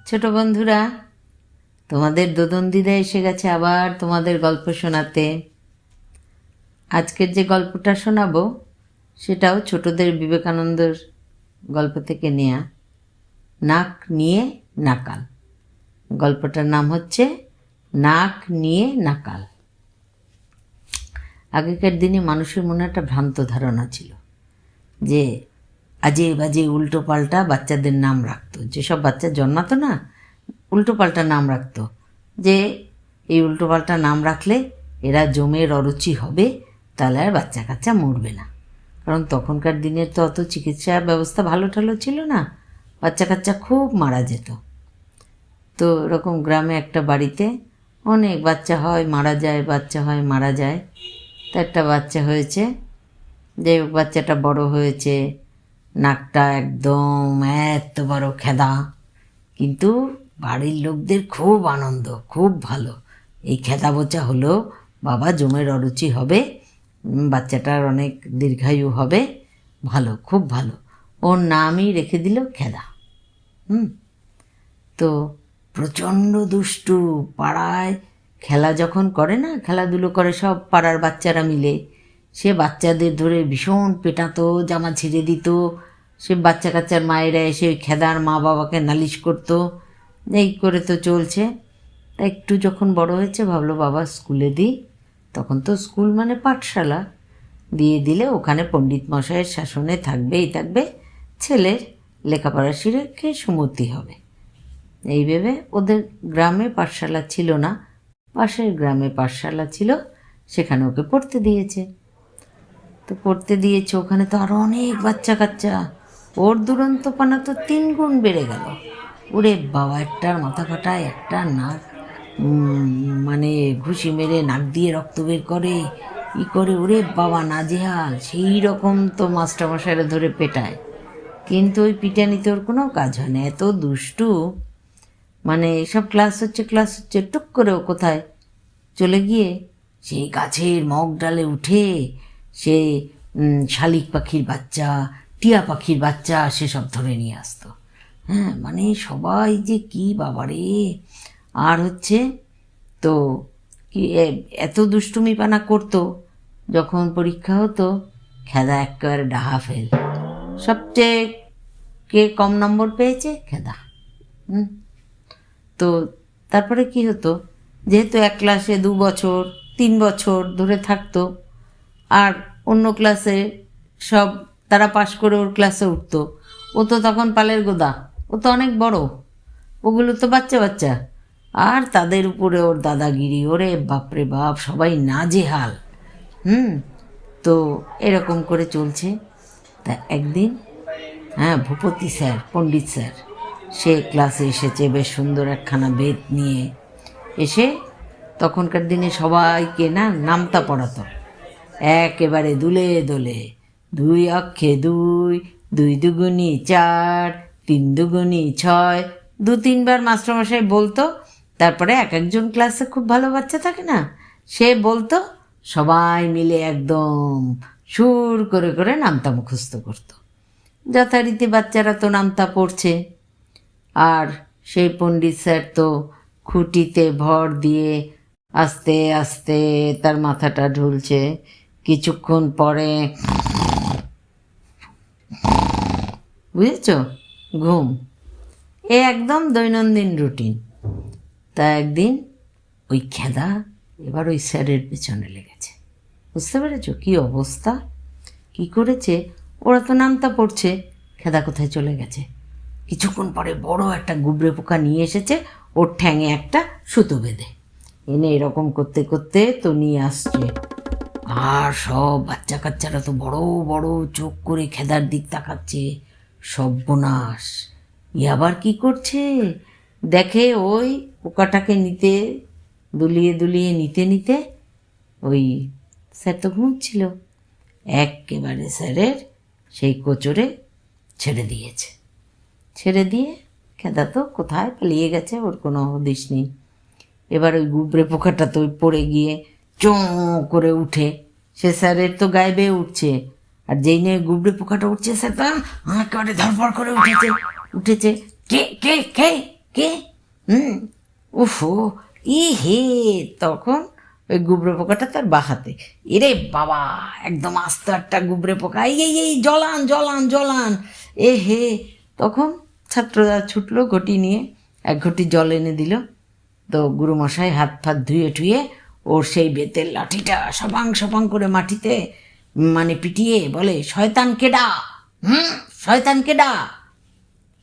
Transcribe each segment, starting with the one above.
ছোট বন্ধুরা, তোমাদের দোদন দিদা এসে গেছে আবার তোমাদের গল্প শোনাতে। আজকের যে গল্পটা শোনাবো সেটাও ছোটদের বিবেকানন্দর গল্প থেকে নেয়া। নাক নিয়ে নাকাল। গল্পটার নাম হচ্ছে নাক নিয়ে নাকাল। আগেকার দিনে মানুষের মনে একটা ভ্রান্ত ধারণা ছিল যে আজে বাজে উল্টো পাল্টা বাচ্চাদের নাম রাখতো। যেসব বাচ্চা জন্মাতো না, উল্টো পাল্টা নাম রাখতো, যে এই উল্টো পাল্টা নাম রাখলে এরা জমে অরুচি হবে, তাহলে আর বাচ্চা কাচ্চা মরবে না। কারণ তখনকার দিনে তো অত চিকিৎসা ব্যবস্থা ভালো টালো ছিল না, বাচ্চা কাচ্চা খুব মারা যেত। তো এরকম গ্রামে একটা বাড়িতে অনেক বাচ্চা হয় মারা যায়, বাচ্চা হয় মারা যায়। তো একটা বাচ্চা হয়েছে, যে বাচ্চাটা বড় হয়েছে, নাকটা একদম এত বড় খেদা, কিন্তু বাড়ির লোকদের খুব আনন্দ, খুব ভালো। এই খেদা বোচা হলো, বাবা জমের অরুচি হবে, বাচ্চাটার অনেক দীর্ঘায়ু হবে, ভালো, খুব ভালো। ওর নামই রেখে দিল খেদা। তো প্রচণ্ড দুষ্টু। পাড়ায় খেলা যখন করে না, খেলাধুলো করে সব পাড়ার বাচ্চারা মিলে, সে বাচ্চাদের ধরে ভীষণ পেটাতো, জামা ছিঁড়ে দিত। সে বাচ্চা কাচ্চার মায়েরা এসে ওই খেদার মা বাবাকে নালিশ করতো। এই করে তো চলছে। তা একটু যখন বড় হয়েছে ভাবলো বাবা স্কুলে দিই। তখন তো স্কুল মানে পাঠশালা, দিয়ে দিলে ওখানে পণ্ডিত মশাইয়ের শাসনে থাকবেই থাকবে, ছেলের লেখাপড়া শিখে সুমতি হবে। এই ভেবে ওদের গ্রামে পাঠশালা ছিল না, পাশের গ্রামে পাঠশালা ছিল, সেখানে ওকে পড়তে দিয়েছে। তো পড়তে দিয়েছে, ওখানে তো আরও অনেক বাচ্চা কাচ্চা। ওর দুরন্তপনা তো 3 গুণ বেড়ে গেল। ওরে বাবা, একটার মাথা ফাটায়, একটা নাক মানে ঘুষি মেরে নাক দিয়ে রক্ত বের করে, ই করে, ওরে বাবা নাজেহাল। সেই রকম তো মাস্টারমশাইরা ধরে পেটায়, কিন্তু ওই পিটানিতে ওর কোনো কাজ হয় না, এত দুষ্টু। মানে সব ক্লাস হচ্ছে, টুক করে ও কোথায় চলে গিয়ে সেই গাছের মগ ডালে উঠে সে শালিক পাখির বাচ্চা, টিয়া পাখির বাচ্চা সেসব ধরে নিয়ে আসতো। হ্যাঁ, মানে সবাই যে কি বাবারে। আর হচ্ছে তো কি এত দুষ্টুমিপানা করতো, যখন পরীক্ষা হতো খেদা একেবারে ডাহা ফেল। সবচেয়ে কে কম নম্বর পেয়েছে? খেদা। তো তারপরে কি হতো, যেহেতু এক ক্লাসে 2 বছর 3 বছর ধরে থাকতো, আর অন্য ক্লাসে সব তারা পাশ করে ওর ক্লাসে উঠতো, ও তো তখন পালের গোদা, ও তো অনেক বড়, ওগুলো তো বাচ্চা বাচ্চা। আর তাদের উপরে ওর দাদাগিরি, ওরে বাপরে বাপ, সবাই নাজেহাল। তো এরকম করে চলছে। তা একদিন ভূপতি স্যার, পণ্ডিত স্যার, সে ক্লাসে এসেছে, বেশ সুন্দর একখানা বেত নিয়ে এসে তখনকার দিনে সবাইকে না নামতা পড়াতো একেবারে দুলে দোলে। 2 অক্ষে 2, 2 দুগুনি 4, 3 দুগুনি 6, 2-3 বার মাস্টারমশাই বলতো। তারপরে এক একজন ক্লাসে খুব ভালো বাচ্চা থাকে না, সে বলতো, সবাই মিলে একদম সুর করে করে নামতা মুখস্থ করতো। যথারীতি বাচ্চারা তো নামতা পড়ছে, আর সেই পণ্ডিত স্যার তো খুঁটিতে ভর দিয়ে আস্তে আস্তে তার মাথাটা ঢুলছে। কিছুক্ষণ পরে বুঝেছ, ঘুম। এ একদম দৈনন্দিন রুটিন। তা একদিন ওই খেদা এবার ওই স্যারের পেছনে লেগেছে। বুঝতে পেরেছ কী অবস্থা? কি করেছে, ওরা তো নামতা পড়ছে, খেদা কোথায় চলে গেছে। কিছুক্ষণ পরে বড় একটা গুবরে পোকা নিয়ে এসেছে, ওর ঠ্যাঙে একটা সুতো বেঁধে এনে এরকম করতে করতে তো নিয়ে আসছে। আর সব বাচ্চা কাচ্চারা তো বড় বড় চোখ করে খেদার দিক তাকাচ্ছে। সর্বনাশ, আবার কি করছে দেখে, ওই পোকাটাকে নিতে দুলিয়ে দুলিয়ে নিতে নিতে ওই স্যার তো ঘুমছিল, একেবারে স্যারের সেই কোচরে ছেড়ে দিয়েছে। ছেড়ে দিয়ে খেদা তো কোথায় পালিয়ে গেছে, ওর কোনো হদিশ নেই। এবার ওই গুবরে পোকাটা তো পড়ে গিয়ে চোঁ করে উঠে, সে স্যারের তো গায়ে বেয়ে উঠছে, আর যেই নিয়ে গুবরে পোকাটা উঠছে, স্যার তো একেবারে ধরপড় করে উঠেছে। কে কে কে কে? হুম, উফো, ই হে। তখন ওই গুবরে পোকাটা তার বাহাতে, এরে বাবা, একদম আস্ত একটা গুবরে পোকা, এই জ্বলান জ্বলান জ্বলান, এ হে। তখন ছাত্ররা ছুটলো ঘটি নিয়ে, এক ঘটি জল এনে দিল। তো গুরুমশাই হাত ফাত ধুয়ে ঠুয়ে ওর সেই বেতের লাঠিটা সপাং সপাং করে মাটিতে মানে পিটিয়ে বলে, শয়তান কেডা? শয়তান কেডা?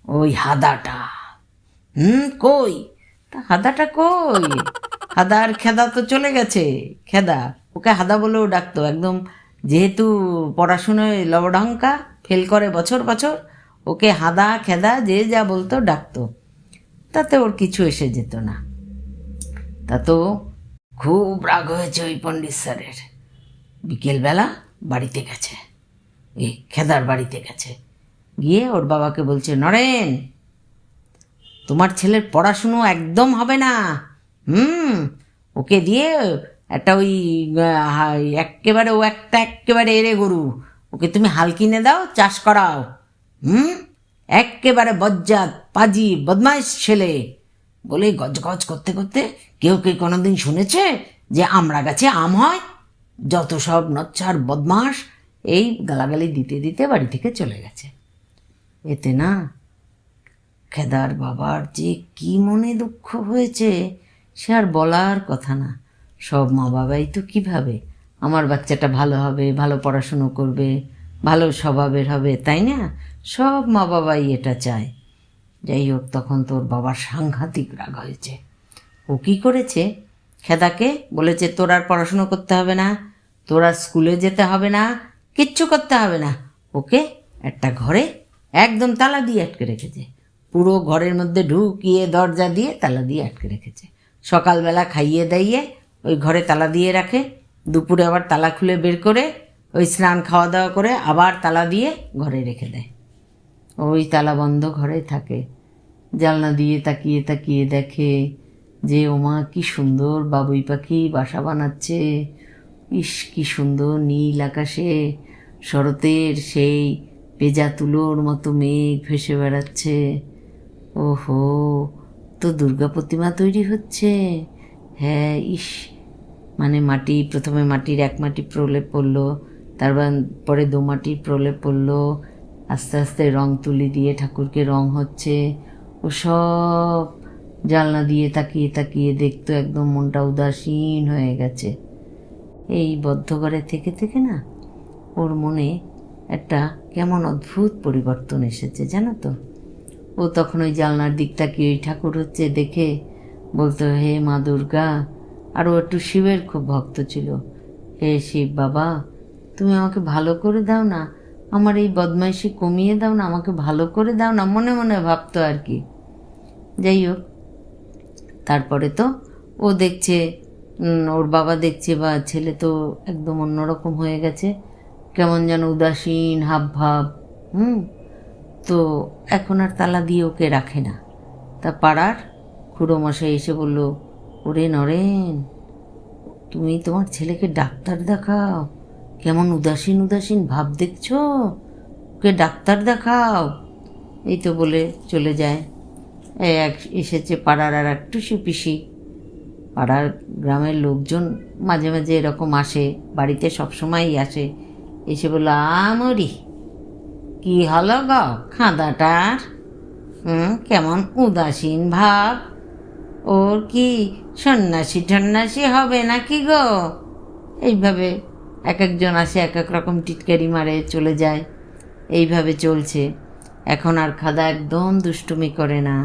ওই হাদাটা। কই? তা হাদাটা কই? হাদার খেদা তো চলে গেছে। খেদা, ওকে হাদা বলেও ডাকতো একদম, যেহেতু পড়াশুনোয় লবঢঙ্কা, ফেল করে বছর বছর, ওকে হাদা খেদা যে যা বলতো ডাকতো। তাতে ওর কিছু এসে যেত না। তা তো খুব রাগ হয়েছে ওই পণ্ডিত স্যারের। বিকেলবেলা বাড়িতে গেছে, এই খেদার বাড়িতে গেছে, গিয়ে ওর বাবাকে বলছে, নরেন, তোমার ছেলের পড়াশুনো একদম হবে না। ওকে দিয়ে একটা ওই একেবারে, ও একটা একেবারে এরে গরু, ওকে তুমি হাল কিনে দাও, চাষ করাও। একেবারে বজ্জাত পাজি বদমাইশ ছেলে বলে গজগজ করতে করতে, কেউ কেউ কোনোদিন শুনেছে যে আমরা গাছে আম হয়? যত সব নচ্ছার বদমাস, এই গালাগালি দিতে দিতে বাড়ি থেকে চলে গেছে। এতে না খেদার বাবার যে কি মনে দুঃখ হয়েছে সে আর বলার কথা না। সব মা বাবাই তো কীভাবে আমার বাচ্চাটা ভালো হবে, ভালো পড়াশুনো করবে, ভালো স্বভাবের হবে, তাই না? সব মা বাবাই এটা চায়। যাই হোক, তখন তোর বাবার সাংঘাতিক রাগ হয়েছে। ও কী করেছে, খেদাকে বলেছে, তোর আর পড়াশুনো করতে হবে না, তোর আর স্কুলে যেতে হবে না, কিচ্ছু করতে হবে না। ওকে একটা ঘরে একদম তালা দিয়ে আটকে রেখেছে, পুরো ঘরের মধ্যে ঢুকিয়ে দরজা দিয়ে তালা দিয়ে আটকে রেখেছে। সকালবেলা খাইয়ে দাইয়ে ওই ঘরে তালা দিয়ে রাখে, দুপুরে আবার তালা খুলে বের করে ওই স্নান খাওয়া দাওয়া করে আবার তালা দিয়ে ঘরে রেখে দেয়। ওই তালা বন্ধ ঘরে থাকে, জানলা দিয়ে তাকিয়ে তাকিয়ে দেখে যে ওমা কি সুন্দর বাবুই পাখি বাসা বানাচ্ছে। ইস, কি সুন্দর নীল আকাশে শরতের সেই পেঁজা তুলোর মতো মেঘ ভেসে বেড়াচ্ছে। ওহো, তো দুর্গা প্রতিমা তৈরি হচ্ছে। হ্যাঁ, ইস, মানে মাটি, প্রথমে মাটির এক মাটি প্রলেপ পড়লো, তারপরে দু মাটির প্রলেপ পড়লো, আস্তে আস্তে রং তুলি দিয়ে ঠাকুরকে রং হচ্ছে। ও সব জানলা দিয়ে তাকিয়ে তাকিয়ে দেখতো, একদম মনটা উদাসীন হয়ে গেছে। এই বদ্ধ ঘরে থেকে থেকে না ওর মনে একটা কেমন অদ্ভুত পরিবর্তন এসেছে, জানো তো। ও তখন ওই জানলার দিক তাকিয়ে ওই ঠাকুর হচ্ছে দেখে বলতো, হে মা দুর্গা। আর ও একটু শিবের খুব ভক্ত ছিল। হে শিব বাবা, তুমি আমাকে ভালো করে দাও না, আমার এই বদমাইশি কমিয়ে দাও না, আমাকে ভালো করে দাও না, মনে মনে ভাবতো আর কি। যাই হোক, তারপরে তো ও দেখছে, ওর বাবা দেখছে, বা ছেলে তো একদম অন্যরকম হয়ে গেছে, কেমন যেন উদাসীন হাব ভাব। তো এখন আর তালা দিয়ে ওকে রাখে না। তা পাড়ার খুড়োমশাই এসে বলল, ওরে নরেন, তুমি তোমার ছেলেকে ডাক্তার দেখাও, কেমন উদাসীন উদাসীন ভাব দেখছো, ওকে ডাক্তার দেখাও। এই তো বলে চলে যায়। এসেছে পাড়ার আর একটু পিসি। পাড়ার গ্রামের লোকজন মাঝে মাঝে এরকম আসে, বাড়িতে সবসময়ই আসে। এসে বলল, আমরি কি হলো গো খাঁদাটার? কেমন উদাসীন ভাব, ওর কি সন্ন্যাসী টন্যাসী হবে নাকি গো? এইভাবে এক একজন আসে, এক এক রকম টিটকারি মারে চলে যায়। এইভাবে চলছে। এখন আর খাদা একদম দুষ্টুমি করে না,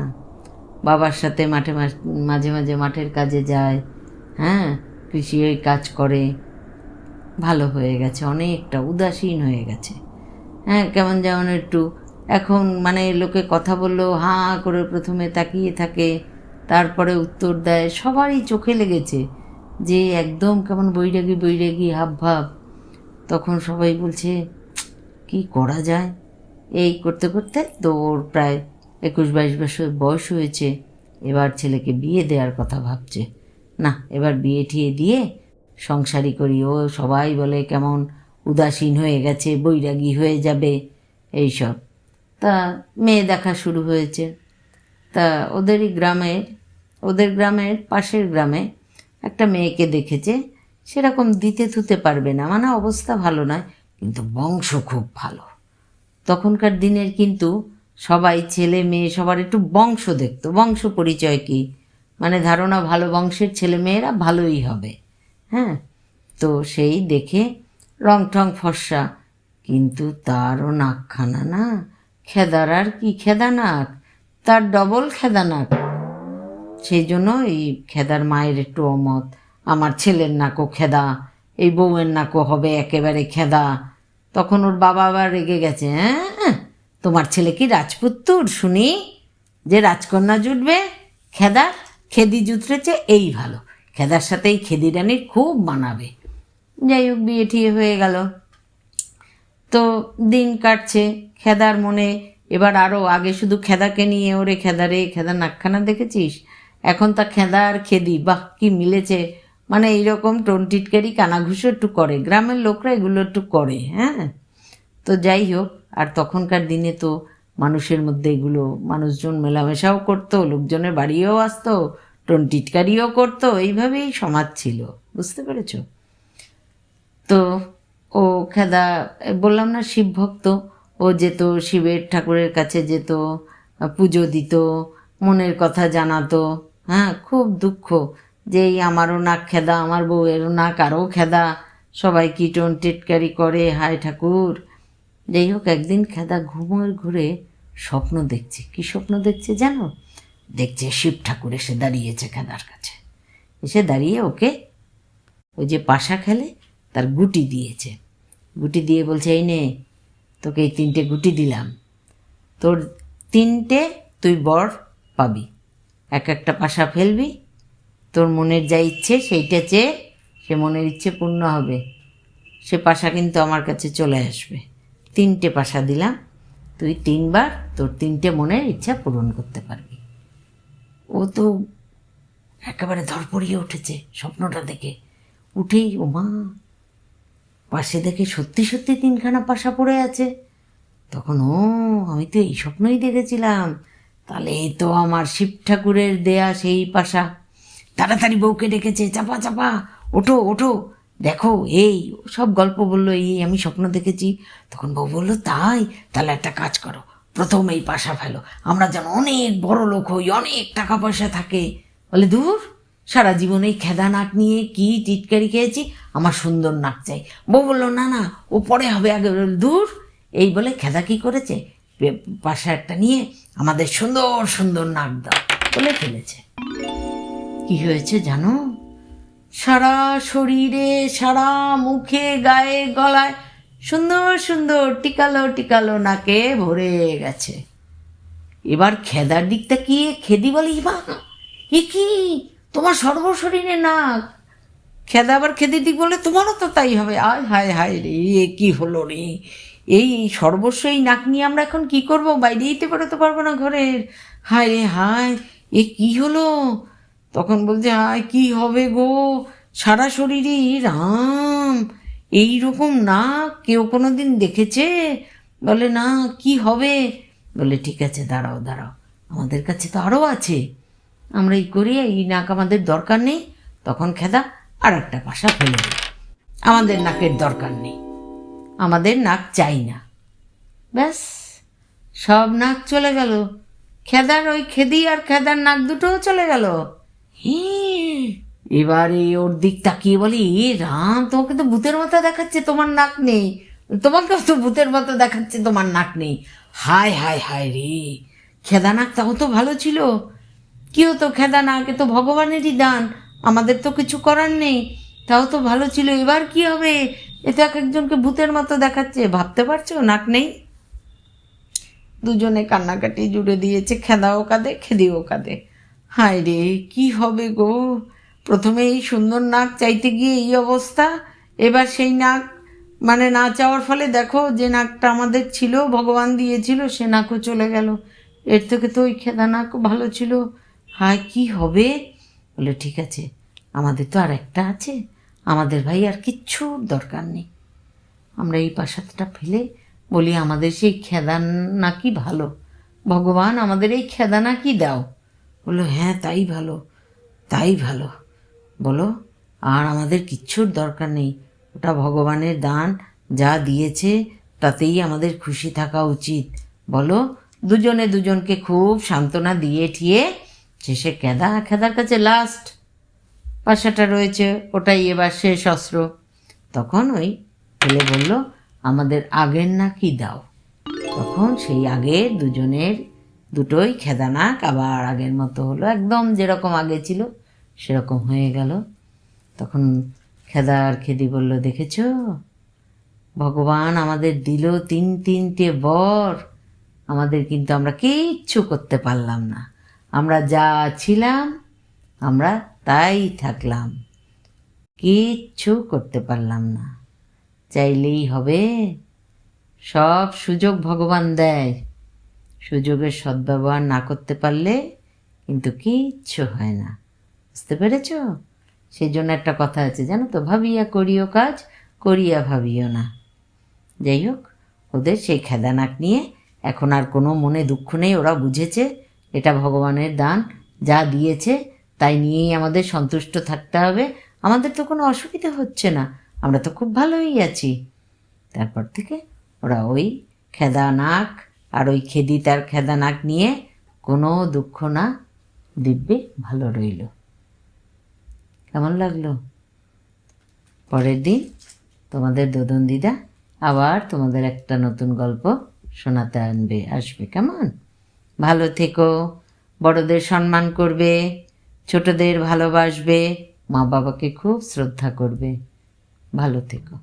বাবার সাথে মাঝে মাঝে মাঠের কাজে যায়, কৃষি ওই কাজ করে। ভালো হয়ে গেছে, অনেকটা উদাসীন হয়ে গেছে। কেমন যেমন একটু এখন মানে লোকে কথা বললেও হাঁ করে প্রথমে তাকিয়ে থাকে, তারপরে উত্তর দেয়। সবারই চোখে লেগেছে যে একদম কেমন বৈরাগী বৈরাগী হাব ভাব। তখন সবাই বলছে কি করা যায়। এই করতে করতে তো ওর প্রায় 21-22 বছর বয়স হয়েছে। এবার ছেলেকে বিয়ে দেওয়ার কথা ভাবছে। না, এবার বিয়ে ঠিয়ে দিয়ে সংসারই করি। ও সবাই বলে কেমন উদাসীন হয়ে গেছে, বৈরাগী হয়ে যাবে, এইসব। তা মেয়ে দেখা শুরু হয়েছে। তা ওদের গ্রামের পাশের গ্রামে একটা মেয়েকে দেখেছে, সেরকম দিতে থুতে পারবে না, মানে অবস্থা ভালো নয়, কিন্তু বংশ খুব ভালো। তখনকার দিনের কিন্তু সবাই ছেলে মেয়ে সবার একটু বংশ দেখতো, বংশ পরিচয় কী, মানে ধারণা ভালো বংশের ছেলে মেয়েরা ভালোই হবে। হ্যাঁ, তো সেই দেখে রং ঠং ফর্সা, কিন্তু তারও নাকখানা না খেদার, আর কি খেদা নাক, তার ডবল খেদা নাক। সেই জন্য এই খেদার মায়ের একটু অমত, আমার ছেলের নাকও খেদা, এই বউয়ের নাকও হবে একেবারে খেদা। তখন ওর বাবা আবার রেগে গেছে, হ্যাঁ তোমার ছেলে কি রাজপুত্তুর শুনি, যে রাজকন্যা জুটবে? খেদি জুতরেছে, এই ভালো, খেদার সাথে এই খেদি রানীর খুব মানাবে। যাই হোক, বিয়ে ঠিয়ে হয়ে গেল। তো দিন কাটছে, খেদার মনে এবার আরও, আগে শুধু খেদাকে নিয়ে ওরে খেদা নাকখানা দেখেছিস, এখন তা খেদা আর খেদি, বাহ কি মিলেছে, মানে এইরকম টোনটিটকারি কানাঘুষো একটু করে, গ্রামের লোকরা এগুলো একটু করে। হ্যাঁ, তো যাই হোক, আর তখনকার দিনে তো মানুষের মধ্যে এগুলো, মানুষজন মেলামেশাও করতো, লোকজনের বাড়িও আসতো, টোনটিটকারিও করতো, এইভাবেই সমাজ ছিল, বুঝতে পেরেছ? তো ও খেদা, বললাম না শিব ভক্ত, ও যেত শিবের ঠাকুরের কাছে, যেত পুজো দিত, মনের কথা জানাতো। হ্যাঁ, খুব দুঃখ যে এই আমারও নাক খেদা, আমার বউয়েরও নাক আরও খেদা, সবাই কি টোন টিটকারি করে, হায় ঠাকুর। যাই হোক, একদিন খেদা ঘুরে স্বপ্ন দেখছে। কি স্বপ্ন দেখছে জানো? দেখছে শিব ঠাকুর এসে দাঁড়িয়েছে খেদার কাছে, এসে দাঁড়িয়ে ওকে ওই যে পাশা খেলে তার গুটি দিয়েছে, গুটি দিয়ে বলছে, এই নে তোকে এই 3টে গুটি দিলাম, তোর 3টে তুই বর পাবি, একটা পাশা ফেলবি, তোর মনের যা ইচ্ছে সেইটা চেয়ে, সে মনের ইচ্ছে পূর্ণ হবে, সে পাশা কিন্তু আমার কাছে চলে আসবে। 3টে পাশা দিলাম, তুই 3বার তোর 3টে মনের ইচ্ছা পূরণ করতে পারবি। ও তো একেবারে ধরপড়িয়ে উঠেছে স্বপ্নটা দেখে, উঠেই ওমা, পাশে দেখে সত্যি 3খানা পাশা পড়ে আছে। তখন আমি তো এই স্বপ্নই দেখেছিলাম, তাহলে এই তো আমার শিব ঠাকুরের দেয়া সেই পাশা। তাড়াতাড়ি বউকে ডেকেছে, চাপা চাপা, ওঠো ওঠো, দেখো এই সব গল্প বললো, এই আমি স্বপ্ন দেখেছি। তখন বউ বললো, তাহলে একটা কাজ করো, প্রথম এই পাশা ফেলো, আমরা যেন অনেক বড় লোক হই, অনেক টাকা পয়সা থাকে। বলে, দূর, সারা জীবন এই খেদা নাক নিয়ে কি টিটকারি খেয়েছি, আমার সুন্দর নাক চাই। বউ বললো, না ও পরে হবে, আগে। দূর, এই বলে খেদা কি করেছে, পাশা একটা নিয়ে আমাদের সুন্দর সুন্দর নাক দাও বলে ফেলেছে। কি হয়েছে জানো? সারা শরীরে, সারা মুখে, গায়ে, গলায় সুন্দর সুন্দর টিকালো নাকে ভরে গেছে। এবার খেদার দিকটা কি, খেদি বলি, মা এ কি, তোমার সর্বশরীরে নাক। খেদা আবার খেদির দিক বলে, তোমারও তো তাই হবে। আয় হায় হায় রে, এ কি হলো রে, এই সর্বস্ব এই নাক নিয়ে আমরা এখন কি করব, বাইরে যেতে বেরোতে পারবো না ঘরের। হায় রে হায়, এ কি হলো? তখন বলছে, হায় কি হবে গো, সারা শরীরে রাম, এই রকম নাক কেউ কোনো দিন দেখেছে? বলে, না, কি হবে? বলে, ঠিক আছে, দাঁড়াও, আমাদের কাছে তো আরও আছে, আমরা এই করি, এই নাক আমাদের দরকার নেই। তখন খেদা আর একটা পাশা ফেলে দিল, আমাদের নাকের দরকার নেই, আমাদের নাক চাই না। ব্যাস, সব নাক চলে গেল, খেদার ওই খেদি আর খেদার নাক দুটোও চলে গেল। এবারে ওর দিক তাকিয়ে বলি, রাম, তোমাকে তো ভূতের মতো দেখাচ্ছে, তোমার নাক নেই, তোমাকেও তো ভূতের মতো দেখাচ্ছে, তোমার নাক নেই। হায় হায় হায় রে, খেদা নাক তাও তো ভালো ছিল, কি হতো, খেদা নাক এ তো ভগবানেরই দান, আমাদের তো কিছু করার নেই, তাও তো ভালো ছিল, এবার কি হবে? এ তো এক একজনকে ভূতের মতো দেখাচ্ছে, ভাবতে পারছো, নাক নেই। দুজনে কান্নাকাটি জুড়ে দিয়েছে, খেদাও কাঁদে, খেদিও কাঁদে। হায় রে, কি হবে গো, প্রথমে এই সুন্দর নাক চাইতে গিয়ে এই অবস্থা, এবার সেই নাক মানে না চাওয়ার ফলে দেখো, যে নাকটা আমাদের ছিল, ভগবান দিয়েছিল, সে নাকও চলে গেল, এর থেকে তো ওই খেদা নাক ভালো ছিল। হায় কি হবে? বলে, ঠিক আছে, আমাদের তো আর একটা আছে, আমাদের ভাই আর কিচ্ছু দরকার নেই, আমরা এই পাশাটা ফেলে বলি আমাদের সেই খেদা নাকি ভালো, ভগবান আমাদের এই খেদানা কি দাও। বললো হ্যাঁ তাই ভালো, তাই ভালো। বলো আর আমাদের কিচ্ছুর দরকার নেই, ওটা ভগবানের দান, যা দিয়েছে তাতেই আমাদের খুশি থাকা উচিত। বলো, দুজনে দুজনকে খুব সান্ত্বনা দিয়ে ঠিয়ে শেষে খেদার কাছে লাস্ট পাশাটা রয়েছে, ওটাই এবার শেষ অস্ত্র। তখন ওই ছেলে বলল আমাদের আগের না কি দাও। তখন সেই আগের দুজনের দুটোই খেদানাক আবার আগের মতো হলো, একদম যেরকম আগে ছিল সেরকম হয়ে গেল। তখন খেদার খেদি বলল দেখেছো, ভগবান আমাদের দিল তিনটে বর, আমাদের কিন্তু আমরা কিচ্ছু করতে পারলাম না, আমরা যা ছিলাম আমরা তাই থাকলাম, কিচ্ছু করতে পারলাম না। চাইলেই হবে, সব সুযোগ ভগবান দেয়, সুযোগের সদ্ব্যবহার না করতে পারলে কিন্তু কিচ্ছু হয় না। বুঝতে পেরেছ? সেই জন্য একটা কথা আছে জানো তো, ভাবিয়া করিও কাজ, করিয়া ভাবিও না। যাই হোক, ওদের সেই খেদানাক নিয়ে এখন আর কোনো মনে দুঃখ নেই, ওরা বুঝেছে এটা ভগবানের দান, যা দিয়েছে তাই নিয়েই আমাদের সন্তুষ্ট থাকতে হবে, আমাদের তো কোনো অসুবিধা হচ্ছে না, আমরা তো খুব ভালোই আছি। তারপর থেকে ওরা ওই খেদানাক আর ওই খেদি তার খেদানাক নিয়ে কোনো দুঃখ না, দিব্যে ভালো রইল। কেমন লাগলো? পরের দিন তোমাদের দোদন দিদা আবার তোমাদের একটা নতুন গল্প শোনাতে আসবে। কেমন? ভালো থেকো, বড়দের সম্মান করবে, ছোটদের ভালোবাসবে, মা বাবাকে খুব শ্রদ্ধা করবে। ভালো থেকো।